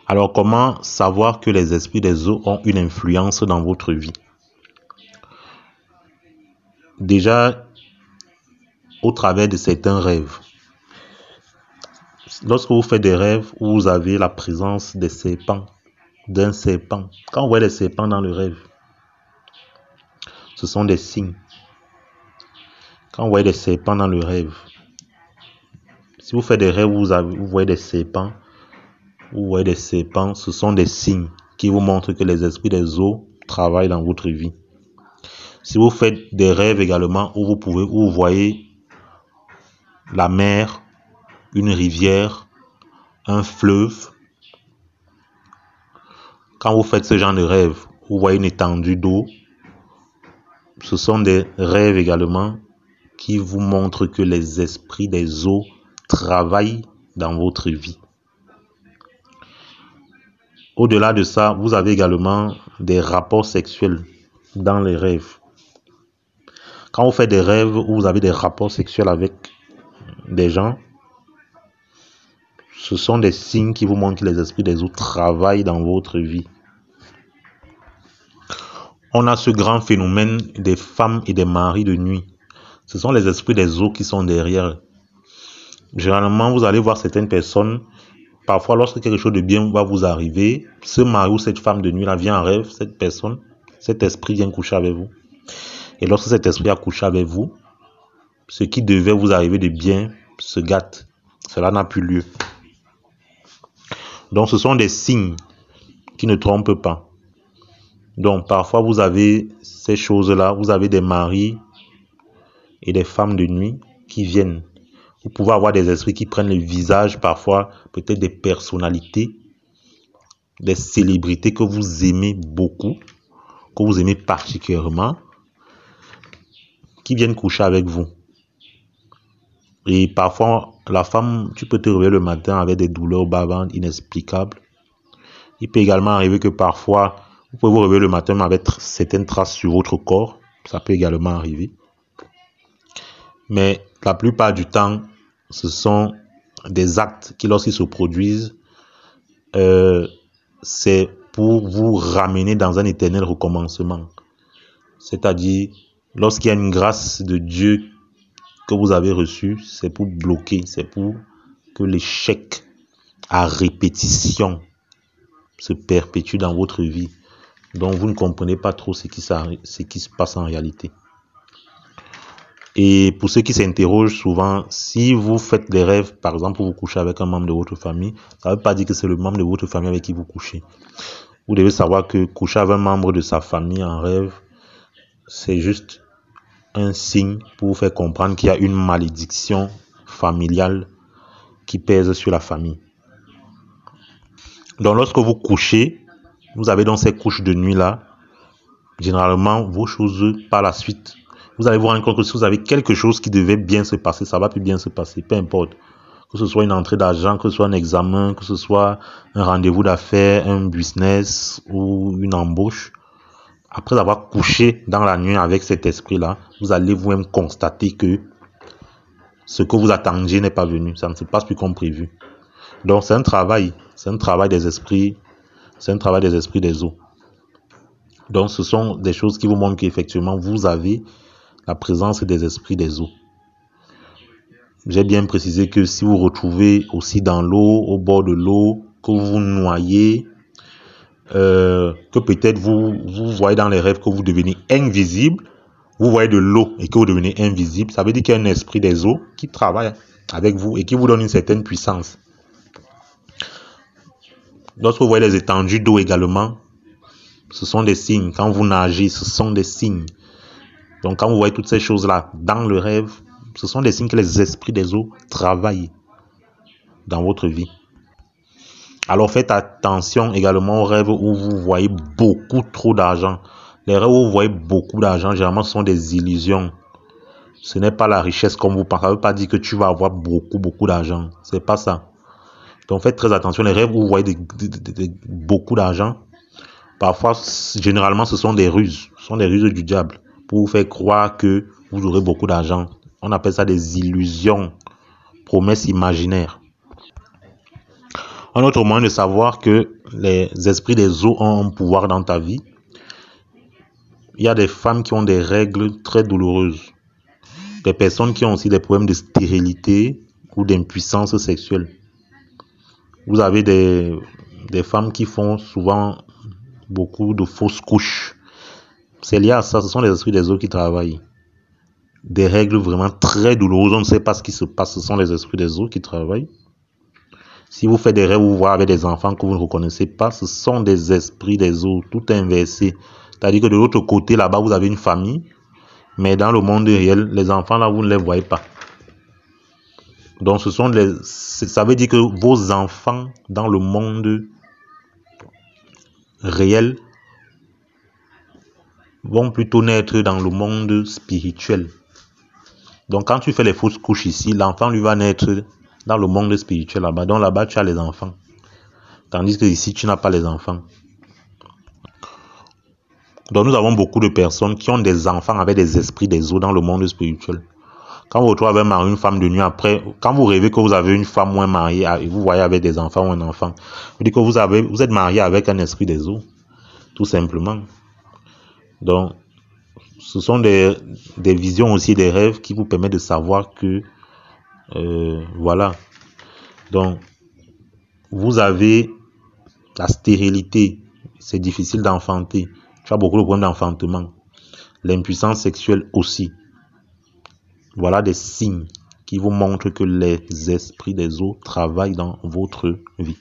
Alors, comment savoir que les esprits des eaux ont une influence dans votre vie? Déjà, au travers de certains rêves. Lorsque vous faites des rêves où vous avez la présence des serpents, d'un serpent, quand vous voyez les serpents dans le rêve, ce sont des signes. Quand vous voyez des serpents dans le rêve, si vous faites des rêves où vous voyez des serpents, ce sont des signes qui vous montrent que les esprits des eaux travaillent dans votre vie. Si vous faites des rêves également où vous voyez la mer, une rivière, un fleuve, quand vous faites ce genre de rêve, vous voyez une étendue d'eau, ce sont des rêves également qui vous montrent que les esprits des eaux travaillent dans votre vie. Au-delà de ça, vous avez également des rapports sexuels dans les rêves. Quand vous faites des rêves où vous avez des rapports sexuels avec des gens, ce sont des signes qui vous montrent que les esprits des eaux travaillent dans votre vie. On a ce grand phénomène des femmes et des maris de nuit. Ce sont les esprits des eaux qui sont derrière. Généralement, vous allez voir certaines personnes, parfois lorsque quelque chose de bien va vous arriver, ce mari ou cette femme de nuit là vient en rêve, cette personne, cet esprit vient coucher avec vous. Et lorsque cet esprit a couché avec vous, ce qui devait vous arriver de bien se gâte. Cela n'a plus lieu. Donc ce sont des signes qui ne trompent pas. Donc parfois vous avez ces choses-là, vous avez des maris et des femmes de nuit qui viennent. Vous pouvez avoir des esprits qui prennent le visage, parfois peut-être des personnalités, des célébrités que vous aimez beaucoup, que vous aimez particulièrement, qui viennent coucher avec vous. Et parfois, la femme, tu peux te réveiller le matin avec des douleurs au bas-ventre inexplicables. Il peut également arriver que parfois, vous pouvez vous réveiller le matin avec certaines traces sur votre corps. Ça peut également arriver. Mais la plupart du temps, ce sont des actes qui, lorsqu'ils se produisent, c'est pour vous ramener dans un éternel recommencement. C'est-à-dire, lorsqu'il y a une grâce de Dieu que vous avez reçue, c'est pour bloquer, c'est pour que l'échec à répétition se perpétue dans votre vie. Donc, vous ne comprenez pas trop ce qui se passe en réalité. Et pour ceux qui s'interrogent souvent, si vous faites des rêves, par exemple, pour vous coucher avec un membre de votre famille, ça ne veut pas dire que c'est le membre de votre famille avec qui vous couchez. Vous devez savoir que coucher avec un membre de sa famille en rêve, c'est juste un signe pour vous faire comprendre qu'il y a une malédiction familiale qui pèse sur la famille. Donc, lorsque vous couchez, vous avez dans ces couches de nuit-là, généralement, vos choses par la suite, vous allez vous rendre compte que si vous avez quelque chose qui devait bien se passer, ça va plus bien se passer, peu importe. Que ce soit une entrée d'argent, que ce soit un examen, que ce soit un rendez-vous d'affaires, un business ou une embauche. Après avoir couché dans la nuit avec cet esprit-là, vous allez vous-même constater que ce que vous attendiez n'est pas venu. Ça ne se passe plus comme prévu. Donc c'est un travail des esprits, c'est un travail des esprits des eaux. Donc ce sont des choses qui vous montrent qu'effectivement vous avez la présence des esprits des eaux. J'ai bien précisé que si vous retrouvez aussi dans l'eau, au bord de l'eau, que vous vous noyez, que peut-être vous voyez dans les rêves que vous devenez invisible, vous voyez de l'eau et que vous devenez invisible, ça veut dire qu'il y a un esprit des eaux qui travaille avec vous et qui vous donne une certaine puissance. Lorsque vous voyez les étendues d'eau également, ce sont des signes. Quand vous nagez, ce sont des signes. Donc quand vous voyez toutes ces choses-là dans le rêve, ce sont des signes que les esprits des eaux travaillent dans votre vie. Alors faites attention également aux rêves où vous voyez beaucoup trop d'argent. Les rêves où vous voyez beaucoup d'argent, généralement, ce sont des illusions. Ce n'est pas la richesse comme vous pensez. Ça ne veut pas dire que tu vas avoir beaucoup d'argent. Ce n'est pas ça. Donc faites très attention. Les rêves où vous voyez beaucoup d'argent, parfois, généralement, ce sont des ruses. Ce sont des ruses du diable pour vous faire croire que vous aurez beaucoup d'argent. On appelle ça des illusions, promesses imaginaires. Un autre moyen de savoir que les esprits des eaux ont un pouvoir dans ta vie, il y a des femmes qui ont des règles très douloureuses. Des personnes qui ont aussi des problèmes de stérilité ou d'impuissance sexuelle. Vous avez des femmes qui font souvent beaucoup de fausses couches. C'est lié à ça, ce sont les esprits des eaux qui travaillent. Des règles vraiment très douloureuses, on ne sait pas ce qui se passe, ce sont les esprits des eaux qui travaillent. Si vous faites des rêves où vous voyez avec des enfants que vous ne reconnaissez pas, ce sont des esprits des eaux, tout inversé. C'est-à-dire que de l'autre côté, là-bas, vous avez une famille, mais dans le monde réel, les enfants, là, vous ne les voyez pas. Donc, ça veut dire que vos enfants, dans le monde réel, vont plutôt naître dans le monde spirituel. Donc, quand tu fais les fausses couches ici, l'enfant, lui, va naître dans le monde spirituel là-bas. Donc, là-bas, tu as les enfants. Tandis que ici, tu n'as pas les enfants. Donc, nous avons beaucoup de personnes qui ont des enfants avec des esprits des eaux dans le monde spirituel. Quand vous retrouvez avec une femme de nuit, après, quand vous rêvez que vous avez une femme moins mariée, et vous voyez avec des enfants ou un enfant, vous dites que vous êtes marié avec un esprit des eaux, tout simplement. Donc, ce sont des visions aussi, des rêves qui vous permettent de savoir que, voilà. Donc, vous avez la stérilité, c'est difficile d'enfanter. Tu as beaucoup de problèmes d'enfantement. L'impuissance sexuelle aussi. Voilà des signes qui vous montrent que les esprits des eaux travaillent dans votre vie.